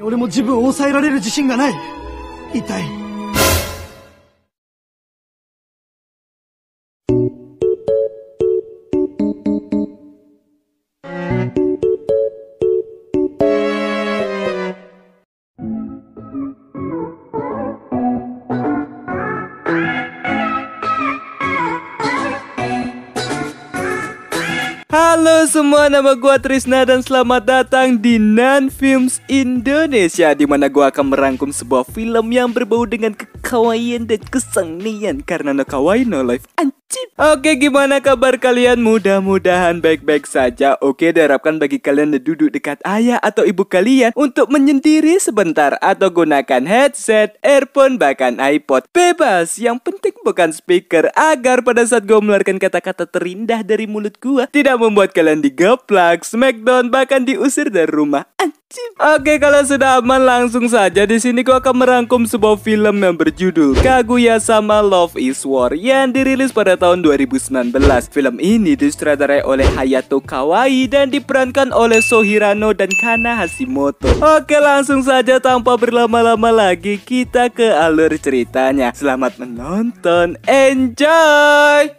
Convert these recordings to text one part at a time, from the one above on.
俺も自分を抑えられる自信がない。痛い。Halo semua, nama gua Trisna dan selamat datang di Nan Films Indonesia, di mana gua akan merangkum sebuah film yang berbau dengan kekawaian dan kesenian, karena no kawaii no life anjir. Oke, gimana kabar kalian? Mudah-mudahan baik-baik saja. Oke, diharapkan bagi kalian yang duduk dekat ayah atau ibu kalian untuk menyendiri sebentar atau gunakan headset, earphone, bahkan iPod. Bebas, yang penting bukan speaker, agar pada saat gua mengeluarkan kata-kata terindah dari mulut gua tidak membuat kalian digeplak, smackdown, bahkan diusir dari rumah. Oke, kalau sudah aman langsung saja. Di sini gua akan merangkum sebuah film yang berjudul Kaguya-sama Love is War yang dirilis pada tahun 2019. Film ini disutradarai oleh Hayato Kawai dan diperankan oleh Sohirano dan Kana Hashimoto. Oke, langsung saja tanpa berlama-lama lagi kita ke alur ceritanya. Selamat menonton, enjoy!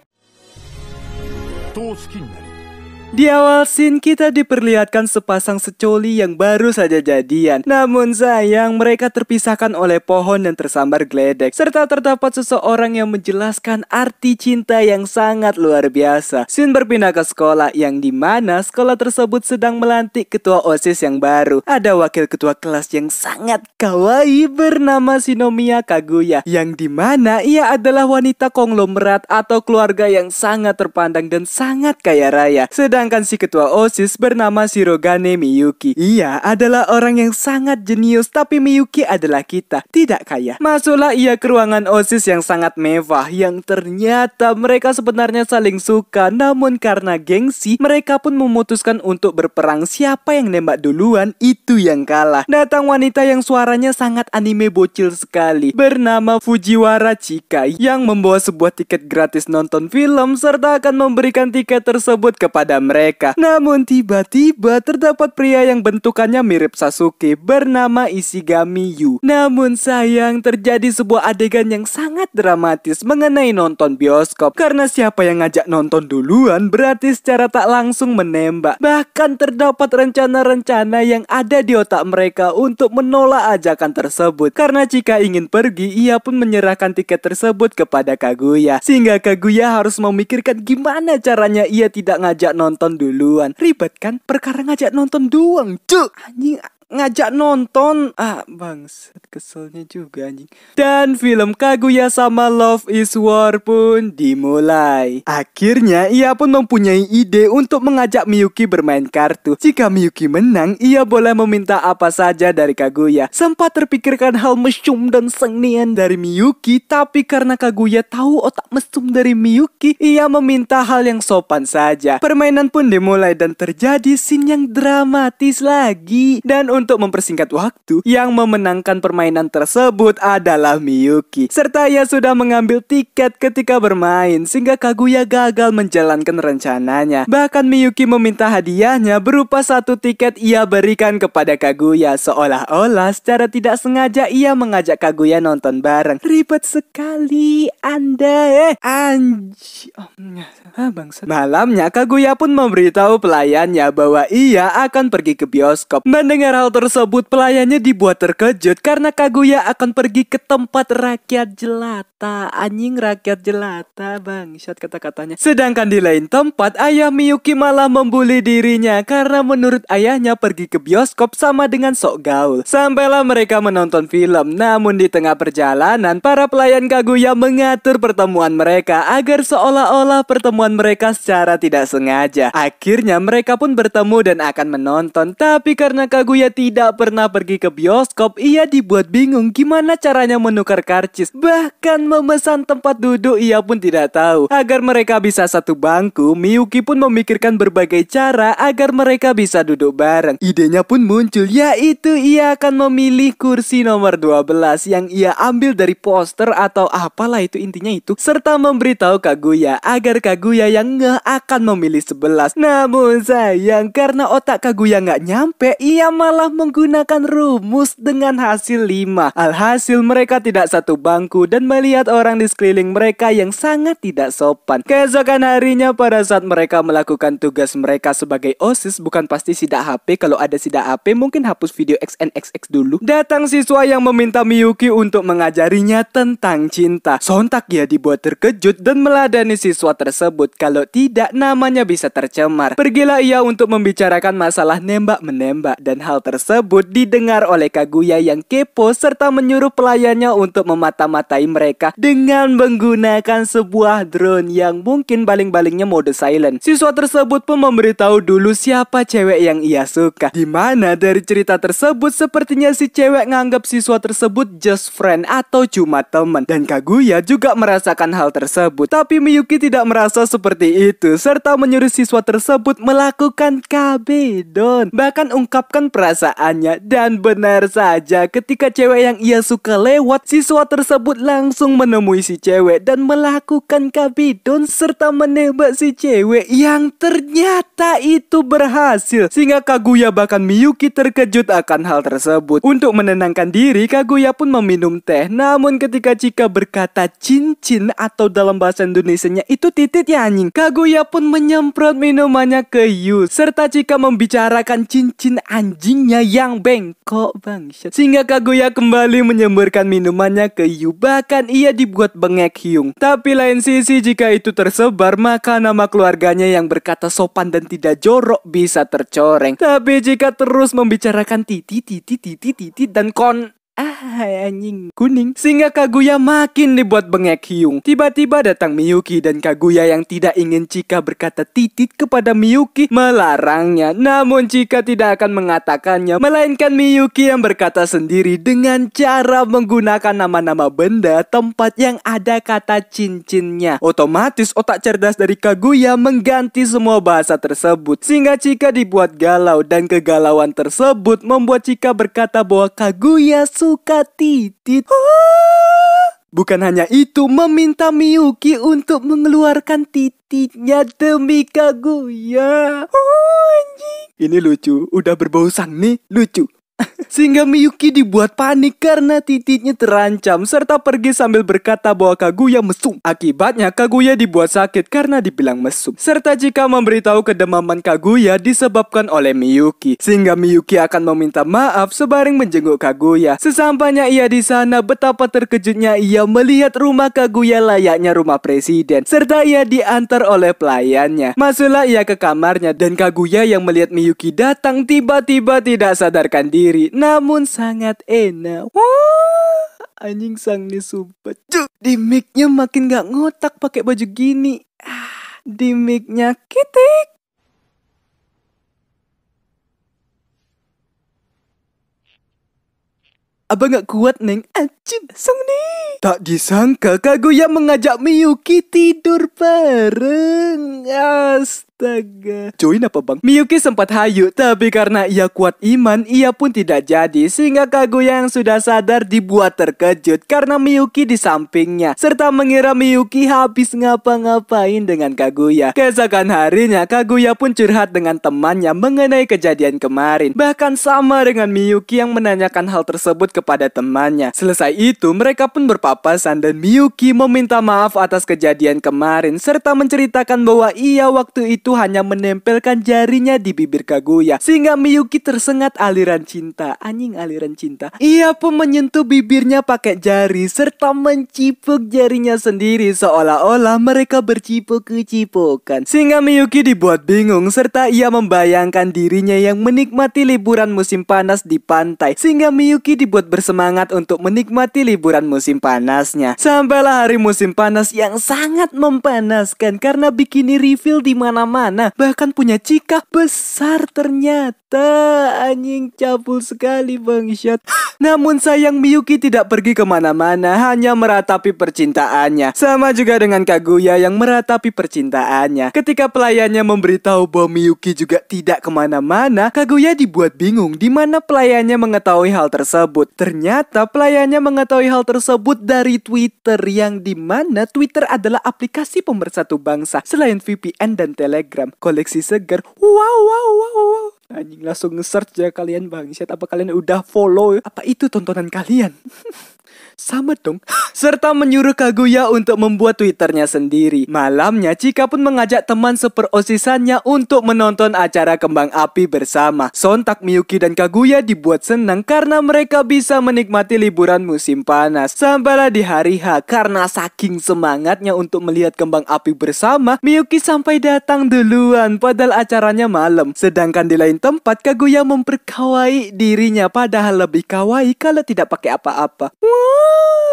Di awal scene kita diperlihatkan sepasang secoli yang baru saja jadian. Namun sayang, mereka terpisahkan oleh pohon dan tersambar geledek. Serta terdapat seseorang yang menjelaskan arti cinta yang sangat luar biasa. Scene berpindah ke sekolah, yang dimana sekolah tersebut sedang melantik ketua OSIS yang baru. Ada wakil ketua kelas yang sangat kawaii bernama Shinomiya Kaguya, yang dimana ia adalah wanita konglomerat atau keluarga yang sangat terpandang dan sangat kaya raya. Sedangkan si ketua OSIS bernama Shirogane Miyuki. Ia adalah orang yang sangat jenius, tapi Miyuki adalah kita, tidak kaya. Masuklah ia ke ruangan OSIS yang sangat mewah, yang ternyata mereka sebenarnya saling suka. Namun karena gengsi, mereka pun memutuskan untuk berperang. Siapa yang nembak duluan, itu yang kalah. Datang wanita yang suaranya sangat anime bocil sekali, bernama Fujiwara Chika, yang membawa sebuah tiket gratis nonton film serta akan memberikan tiket tersebut kepada mereka. Namun tiba-tiba terdapat pria yang bentukannya mirip Sasuke bernama Ishigami Yu. Namun sayang, terjadi sebuah adegan yang sangat dramatis mengenai nonton bioskop, karena siapa yang ngajak nonton duluan berarti secara tak langsung menembak. Bahkan terdapat rencana-rencana yang ada di otak mereka untuk menolak ajakan tersebut. Karena jika ingin pergi, ia pun menyerahkan tiket tersebut kepada Kaguya, sehingga Kaguya harus memikirkan gimana caranya ia tidak ngajak nonton duluan. Ribet kan? Perkara ngajak nonton doang, cuk. Anjing, ngajak nonton. Bangsat, keselnya juga anjing. Dan film Kaguya-sama Love is War pun dimulai. Akhirnya ia pun mempunyai ide untuk mengajak Miyuki bermain kartu. Jika Miyuki menang, ia boleh meminta apa saja dari Kaguya. Sempat terpikirkan hal mesum dan senian dari Miyuki, tapi karena Kaguya tahu otak mesum dari Miyuki, ia meminta hal yang sopan saja. Permainan pun dimulai dan terjadi scene yang dramatis lagi. Dan untuk mempersingkat waktu, yang memenangkan permainan tersebut adalah Miyuki. Serta ia sudah mengambil tiket ketika bermain, sehingga Kaguya gagal menjalankan rencananya. Bahkan Miyuki meminta hadiahnya berupa satu tiket ia berikan kepada Kaguya. Seolah-olah secara tidak sengaja ia mengajak Kaguya nonton bareng. Ribet sekali Anda bangsat. Malamnya Kaguya pun memberitahu pelayannya bahwa ia akan pergi ke bioskop. Mendengar hal tersebut, pelayannya dibuat terkejut karena Kaguya akan pergi ke tempat rakyat jelata. Anjing, rakyat jelata, bangsat kata-katanya. Sedangkan di lain tempat, ayah Miyuki malah membuli dirinya karena menurut ayahnya pergi ke bioskop sama dengan sok gaul. Sampailah mereka menonton film. Namun di tengah perjalanan, para pelayan Kaguya mengatur pertemuan mereka agar seolah-olah pertemuan mereka secara tidak sengaja. Akhirnya mereka pun bertemu dan akan menonton. Tapi karena Kaguya tidak pernah pergi ke bioskop, ia dibuat bingung gimana caranya menukar karcis. Bahkan memesan tempat duduk ia pun tidak tahu. Agar mereka bisa satu bangku, Miyuki pun memikirkan berbagai cara agar mereka bisa duduk bareng. Idenya pun muncul, yaitu ia akan memilih kursi nomor 12 yang ia ambil dari poster atau apalah itu intinya itu, serta memberitahu Kaguya agar Kaguya yang akan memilih 11. Namun sayang, karena otak Kaguya nggak nyampe, ia malah menggunakan rumus dengan hasil 5. Alhasil mereka tidak satu bangku dan melihat orang di sekeliling mereka yang sangat tidak sopan. Keesokan harinya pada saat mereka melakukan tugas mereka sebagai OSIS, bukan pasti sidak HP, kalau ada sidak HP mungkin hapus video XNXX dulu. Datang siswa yang meminta Miyuki untuk mengajarinya tentang cinta. Sontak ia dibuat terkejut dan meladani siswa tersebut, kalau tidak namanya bisa tercemar. Pergilah ia untuk membicarakan masalah nembak-menembak dan hal tersebut didengar oleh Kaguya yang kepo serta menyuruh pelayannya untuk memata-matai mereka dengan menggunakan sebuah drone yang mungkin baling-balingnya mode silent. Siswa tersebut pun memberitahu dulu siapa cewek yang ia suka. Dimana dari cerita tersebut sepertinya si cewek nganggap siswa tersebut just friend atau cuma teman. Dan Kaguya juga merasakan hal tersebut. Tapi Miyuki tidak merasa seperti itu serta menyuruh siswa tersebut melakukan kabedon. Bahkan ungkapkan perasaannya. Dan benar saja ketika cewek yang ia suka lewat, siswa tersebut langsung menemui si cewek dan melakukan kabedon serta menembak si cewek yang ternyata itu berhasil. Sehingga Kaguya bahkan Miyuki terkejut akan hal tersebut. Untuk menenangkan diri, Kaguya pun meminum teh. Namun ketika Chika berkata cincin atau dalam bahasa Indonesianya itu titit ya anjing, Kaguya pun menyemprot minumannya ke Yu. Serta Chika membicarakan cincin anjingnya yang bengkok bangsat. Sehingga Kaguya kembali menyemburkan minumannya ke Yu. Bahkan ia dibuat bengek Hyung. Tapi lain sisi jika itu tersebar, maka nama keluarganya yang berkata sopan dan tidak jorok bisa tercoreng. Tapi jika terus membicarakan titit dan anjing kuning, sehingga Kaguya makin dibuat bengek Hyung. Tiba-tiba datang Miyuki dan Kaguya yang tidak ingin Chika berkata titit kepada Miyuki melarangnya. Namun Chika tidak akan mengatakannya, melainkan Miyuki yang berkata sendiri dengan cara menggunakan nama-nama benda tempat yang ada kata cincinnya. Otomatis otak cerdas dari Kaguya mengganti semua bahasa tersebut, sehingga Chika dibuat galau dan kegalauan tersebut membuat Chika berkata bahwa Kaguya suka titit. Bukan hanya itu, meminta Miyuki untuk mengeluarkan tititnya demi Kaguya. Anjing. Ini lucu, udah berbau sang nih, lucu. Sehingga Miyuki dibuat panik karena tititnya terancam serta pergi sambil berkata bahwa Kaguya mesum. Akibatnya Kaguya dibuat sakit karena dibilang mesum. Serta jika memberitahu kedemaman Kaguya disebabkan oleh Miyuki. Sehingga Miyuki akan meminta maaf sebaring menjenguk Kaguya. Sesampainya ia di sana, betapa terkejutnya ia melihat rumah Kaguya layaknya rumah presiden. Serta ia diantar oleh pelayannya. Masuklah ia ke kamarnya dan Kaguya yang melihat Miyuki datang tiba-tiba tidak sadarkan diri. Namun sangat enak. Wah, anjing sang nih sumpah. Cuk, di mic-nya makin gak ngotak pakai baju gini. Di mic-nya kitik. Abang gak kuat neng. Anjing sang nih. Tak disangka Kaguya mengajak Miyuki tidur bareng. Astaga. Join apa bang? Miyuki sempat hayu, tapi karena ia kuat iman, ia pun tidak jadi. Sehingga Kaguya yang sudah sadar dibuat terkejut karena Miyuki di sampingnya, serta mengira Miyuki habis ngapa-ngapain dengan Kaguya. Keesokan harinya Kaguya pun curhat dengan temannya mengenai kejadian kemarin. Bahkan sama dengan Miyuki yang menanyakan hal tersebut kepada temannya. Selesai itu mereka pun berpapasan dan Miyuki meminta maaf atas kejadian kemarin serta menceritakan bahwa ia waktu itu hanya menempelkan jarinya di bibir Kaguya sehingga Miyuki tersengat aliran cinta. Anjing aliran cinta. Ia pun menyentuh bibirnya pakai jari serta mencipuk jarinya sendiri seolah-olah mereka bercipok-cipokan. Sehingga Miyuki dibuat bingung serta ia membayangkan dirinya yang menikmati liburan musim panas di pantai. Sehingga Miyuki dibuat bersemangat untuk menikmati liburan musim panasnya. Sampailah hari musim panas yang sangat mempanaskan karena bikini refill di mana-mana kemana-mana. Bahkan punya Chika besar ternyata. Anjing cabul sekali bangsat. Namun sayang Miyuki tidak pergi kemana-mana, hanya meratapi percintaannya. Sama juga dengan Kaguya yang meratapi percintaannya. Ketika pelayannya memberitahu bahwa Miyuki juga tidak kemana-mana, Kaguya dibuat bingung di mana pelayannya mengetahui hal tersebut. Ternyata pelayannya mengetahui hal tersebut dari Twitter, yang dimana Twitter adalah aplikasi pemersatu bangsa selain VPN dan Telegram. Koleksi segar. Wow. Anjing langsung nge-search ya kalian bangsat. Apa kalian udah follow? Apa itu tontonan kalian? Sama dong. Serta menyuruh Kaguya untuk membuat Twitternya sendiri. Malamnya Chika pun mengajak teman seperosisannya untuk menonton acara kembang api bersama. Sontak Miyuki dan Kaguya dibuat senang karena mereka bisa menikmati liburan musim panas. Sampailah di hari H, karena saking semangatnya untuk melihat kembang api bersama, Miyuki sampai datang duluan padahal acaranya malam. Sedangkan di lain tempat Kaguya memperkawaii dirinya, padahal lebih kawaii kalau tidak pakai apa-apa.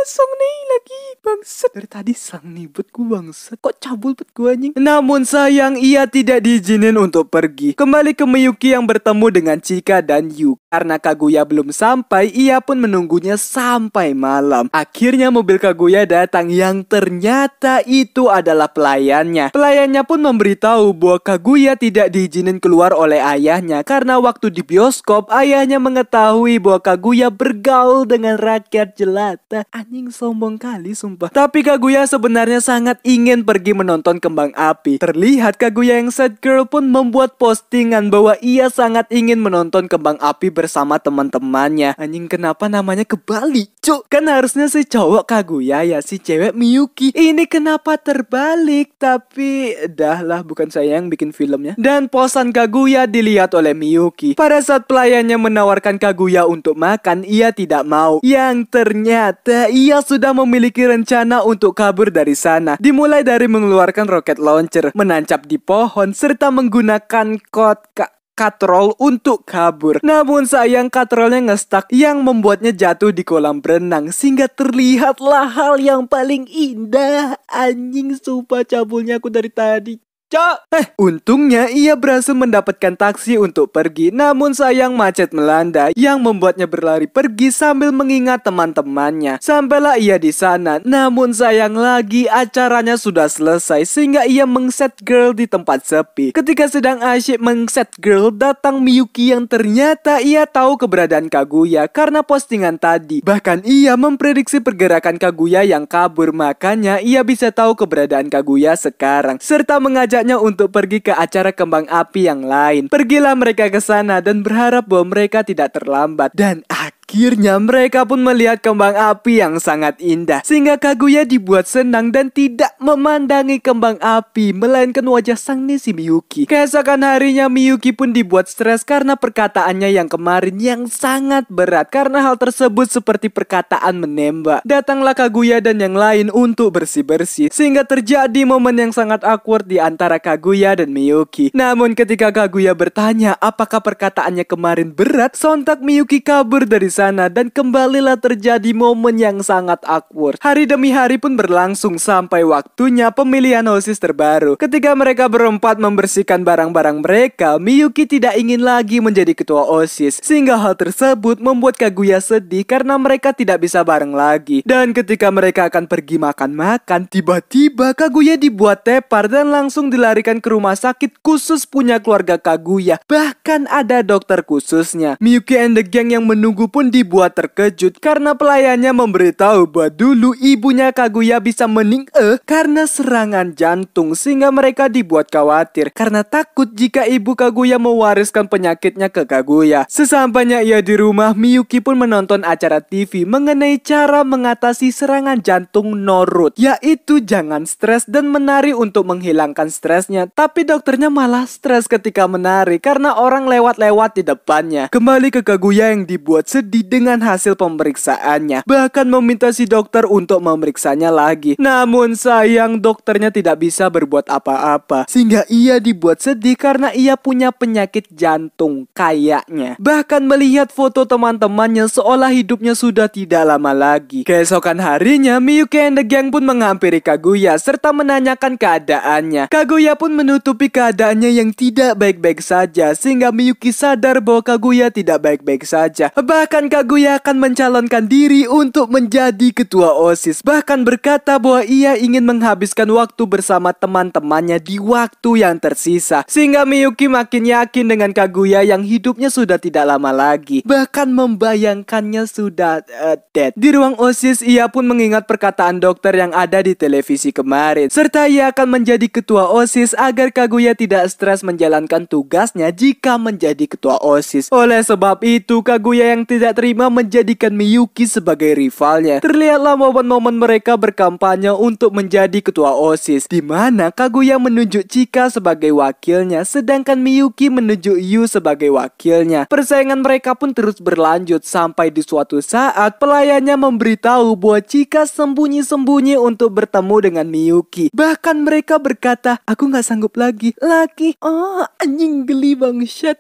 Sang nih lagi bangsat. Dari tadi sang nih buat gue bangsat. Kok cabul buat gue anjing. Namun sayang ia tidak diizinin untuk pergi. Kembali ke Miyuki yang bertemu dengan Chika dan Yu. Karena Kaguya belum sampai, ia pun menunggunya sampai malam. Akhirnya mobil Kaguya datang yang ternyata itu adalah pelayannya. Pelayannya pun memberitahu bahwa Kaguya tidak diizinin keluar oleh ayahnya karena waktu di bioskop ayahnya mengetahui bahwa Kaguya bergaul dengan rakyat jelata. Anjing sombong kali sumpah. Tapi Kaguya sebenarnya sangat ingin pergi menonton kembang api. Terlihat Kaguya yang sad girl pun membuat postingan bahwa ia sangat ingin menonton kembang api bersama teman-temannya. Anjing kenapa namanya kebalik, cuk? Kan harusnya si cowok Kaguya ya, si cewek Miyuki. Ini kenapa terbalik? Tapi dah lah, bukan saya yang bikin filmnya. Dan posan Kaguya dilihat oleh Miyuki. Pada saat pelayannya menawarkan Kaguya untuk makan, ia tidak mau. Yang ternyata ia sudah memiliki rencana untuk kabur dari sana. Dimulai dari mengeluarkan roket launcher, menancap di pohon, serta menggunakan katrol untuk kabur. Namun sayang katrolnya ngestak yang membuatnya jatuh di kolam berenang, sehingga terlihatlah hal yang paling indah. Anjing sumpah cabulnya aku dari tadi. Untungnya ia berhasil mendapatkan taksi untuk pergi. Namun sayang macet melanda yang membuatnya berlari pergi sambil mengingat teman-temannya. Sampailah ia di sana. Namun sayang lagi acaranya sudah selesai sehingga ia mengset girl di tempat sepi. Ketika sedang asyik mengset girl, datang Miyuki yang ternyata ia tahu keberadaan Kaguya karena postingan tadi. Bahkan ia memprediksi pergerakan Kaguya yang kabur, makanya ia bisa tahu keberadaan Kaguya sekarang, serta mengajak untuk pergi ke acara kembang api yang lain. Pergilah mereka ke sana dan berharap bahwa mereka tidak terlambat. Dan akhirnya mereka pun melihat kembang api yang sangat indah, sehingga Kaguya dibuat senang dan tidak memandangi kembang api, melainkan wajah sang si Miyuki. Keesokan harinya Miyuki pun dibuat stres karena perkataannya yang kemarin yang sangat berat. Karena hal tersebut seperti perkataan menembak. Datanglah Kaguya dan yang lain untuk bersih-bersih, sehingga terjadi momen yang sangat awkward di antara Kaguya dan Miyuki. Namun ketika Kaguya bertanya apakah perkataannya kemarin berat, sontak Miyuki kabur dari sana dan kembalilah terjadi momen yang sangat awkward. Hari demi hari pun berlangsung sampai waktunya pemilihan OSIS terbaru. Ketika mereka berempat membersihkan barang-barang mereka, Miyuki tidak ingin lagi menjadi ketua OSIS, sehingga hal tersebut membuat Kaguya sedih karena mereka tidak bisa bareng lagi. Dan ketika mereka akan pergi makan-makan, tiba-tiba Kaguya dibuat tepar dan langsung dilarikan ke rumah sakit khusus punya keluarga Kaguya. Bahkan ada dokter khususnya. Miyuki and the gang yang menunggu pun dibuat terkejut karena pelayannya memberitahu bahwa dulu ibunya Kaguya bisa karena serangan jantung, sehingga mereka dibuat khawatir karena takut jika ibu Kaguya mewariskan penyakitnya ke Kaguya. Sesampainya ia di rumah, Miyuki pun menonton acara TV mengenai cara mengatasi serangan jantung Norut, yaitu jangan stres dan menari untuk menghilangkan stresnya. Tapi dokternya malah stres ketika menari karena orang lewat-lewat di depannya. Kembali ke Kaguya yang dibuat sedih sedih dengan hasil pemeriksaannya. Bahkan meminta si dokter untuk memeriksanya lagi. Namun sayang dokternya tidak bisa berbuat apa-apa. Sehingga ia dibuat sedih karena ia punya penyakit jantung kayaknya. Bahkan melihat foto teman-temannya seolah hidupnya sudah tidak lama lagi. Keesokan harinya Miyuki and the gang pun menghampiri Kaguya serta menanyakan keadaannya. Kaguya pun menutupi keadaannya yang tidak baik-baik saja sehingga Miyuki sadar bahwa Kaguya tidak baik-baik saja. Bahkan Kaguya akan mencalonkan diri untuk menjadi ketua OSIS. Bahkan berkata bahwa ia ingin menghabiskan waktu bersama teman-temannya di waktu yang tersisa. Sehingga Miyuki makin yakin dengan Kaguya yang hidupnya sudah tidak lama lagi. Bahkan membayangkannya sudah dead. Di ruang OSIS ia pun mengingat perkataan dokter yang ada di televisi kemarin. Serta ia akan menjadi ketua OSIS agar Kaguya tidak stres menjalankan tugasnya jika menjadi ketua OSIS. Oleh sebab itu, Kaguya yang tidak terima menjadikan Miyuki sebagai rivalnya. Terlihatlah momen-momen mereka berkampanye untuk menjadi ketua OSIS, di mana Kaguya menunjuk Chika sebagai wakilnya, sedangkan Miyuki menunjuk Yu sebagai wakilnya. Persaingan mereka pun terus berlanjut sampai di suatu saat pelayannya memberitahu bahwa Chika sembunyi-sembunyi untuk bertemu dengan Miyuki. Bahkan mereka berkata, aku gak sanggup lagi. Oh, anjing geli bangsat.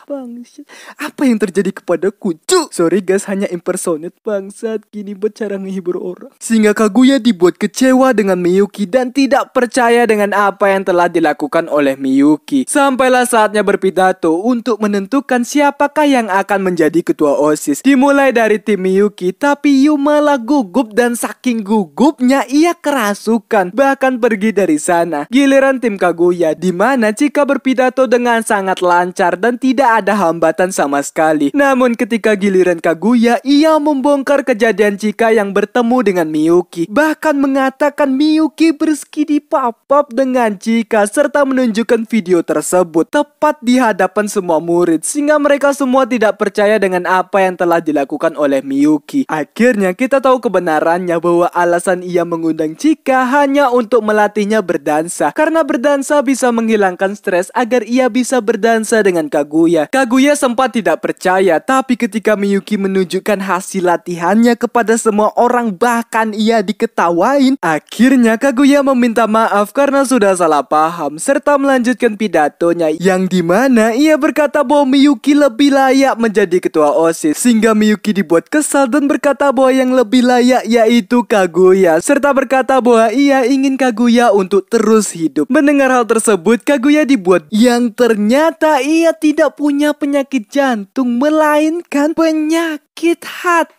Bangsat. Apa yang terjadi kepadaku? Sorry guys, hanya impersonate bangsat. Gini buat cara menghibur orang. Sehingga Kaguya dibuat kecewa dengan Miyuki dan tidak percaya dengan apa yang telah dilakukan oleh Miyuki. Sampailah saatnya berpidato untuk menentukan siapakah yang akan menjadi ketua OSIS. Dimulai dari tim Miyuki, tapi Yu malah gugup dan saking gugupnya ia kerasukan. Bahkan pergi dari sana. Giliran tim Kaguya, di mana Chika berpidato dengan sangat lancar dan tidak ada hambatan sama sekali. Namun ketika giliran Kaguya, ia membongkar kejadian Chika yang bertemu dengan Miyuki. Bahkan mengatakan Miyuki berskidi pap-pap dengan Chika serta menunjukkan video tersebut tepat di hadapan semua murid. Sehingga mereka semua tidak percaya dengan apa yang telah dilakukan oleh Miyuki. Akhirnya kita tahu kebenarannya bahwa alasan ia mengundang Chika hanya untuk melatihnya berdansa. Karena berdansa bisa menghilangkan stres agar ia bisa berdansa dengan Kaguya. Kaguya sempat tidak percaya, tapi ketika Miyuki menunjukkan hasil latihannya kepada semua orang, bahkan ia diketawain. Akhirnya Kaguya meminta maaf karena sudah salah paham serta melanjutkan pidatonya yang dimana ia berkata bahwa Miyuki lebih layak menjadi ketua OSIS. Sehingga Miyuki dibuat kesal dan berkata bahwa yang lebih layak yaitu Kaguya, serta berkata bahwa ia ingin Kaguya untuk terus hidup. Mendengar hal tersebut, Kaguya dibuat yang ternyata ia tidak punya penyakit jantung, melainkan penyakit hati.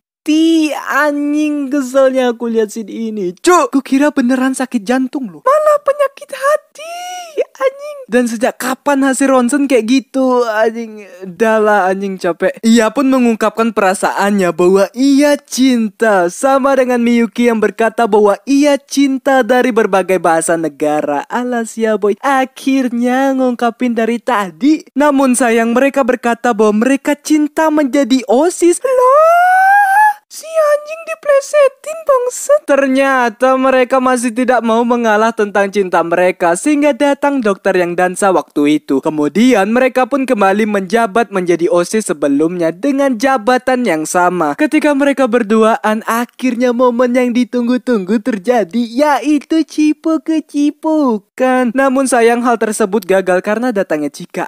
Anjing, keselnya aku lihat scene ini. Ku kira beneran sakit jantung loh, malah penyakit hati. Anjing. Dan sejak kapan hasil ronsen kayak gitu? Anjing, dahlah anjing capek. Ia pun mengungkapkan perasaannya bahwa ia cinta, sama dengan Miyuki yang berkata bahwa ia cinta dari berbagai bahasa negara. Alas ya boy, akhirnya ngungkapin dari tadi. Namun sayang mereka berkata bahwa mereka cinta menjadi OSIS. Loh, si anjing diplesetin bangsat. Ternyata mereka masih tidak mau mengalah tentang cinta mereka, sehingga datang dokter yang dansa waktu itu. Kemudian mereka pun kembali menjabat menjadi OSIS sebelumnya dengan jabatan yang sama. Ketika mereka berduaan, akhirnya momen yang ditunggu-tunggu terjadi, yaitu cipuk-cipukan. Namun sayang hal tersebut gagal karena datangnya Chika.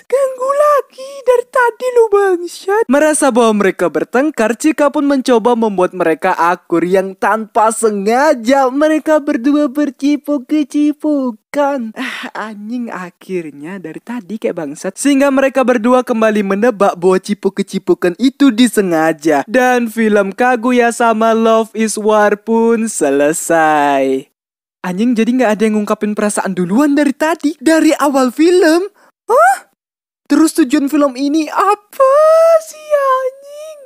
Ganggu lagi dari tadi lu bangsat. Merasa bahwa mereka bertengkar, Chika pun mencoba membuat mereka akur yang tanpa sengaja mereka berdua bercipuk-cipukan. Anjing, akhirnya dari tadi kayak bangsat. Sehingga mereka berdua kembali menebak bahwa cipuk-cipukan itu disengaja. Dan film Kaguya sama Love is War pun selesai. Anjing, jadi gak ada yang ngungkapin perasaan duluan dari tadi, dari awal film. Hah? Terus tujuan film ini apa sih anjing?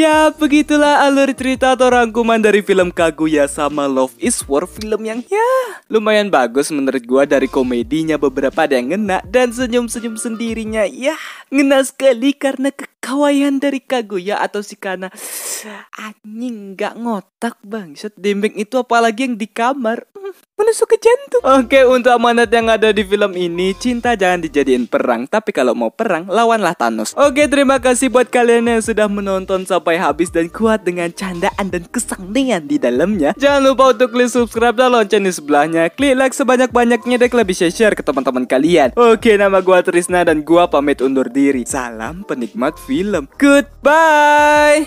Ya, begitulah alur cerita atau rangkuman dari film Kaguya sama Love is War. Film yang ya lumayan bagus menurut gua. Dari komedinya beberapa ada yang ngena, dan senyum-senyum sendirinya ya ngena sekali karena kekawaian dari Kaguya atau si Kana. Anjing gak ngotak bangsat. Dembeng itu apalagi yang di kamar menusuk ke jantung. Oke, untuk amanat yang ada di film ini, cinta jangan dijadiin perang, tapi kalau mau perang, lawanlah Thanos. Oke, terima kasih buat kalian yang sudah menonton sampai habis dan kuat dengan candaan dan kesenian di dalamnya. Jangan lupa untuk klik subscribe dan lonceng di sebelahnya. Klik like sebanyak-banyaknya dan kalian bisa share ke teman-teman kalian. Oke, nama gua Trisna dan gua pamit undur diri. Salam penikmat film. Goodbye.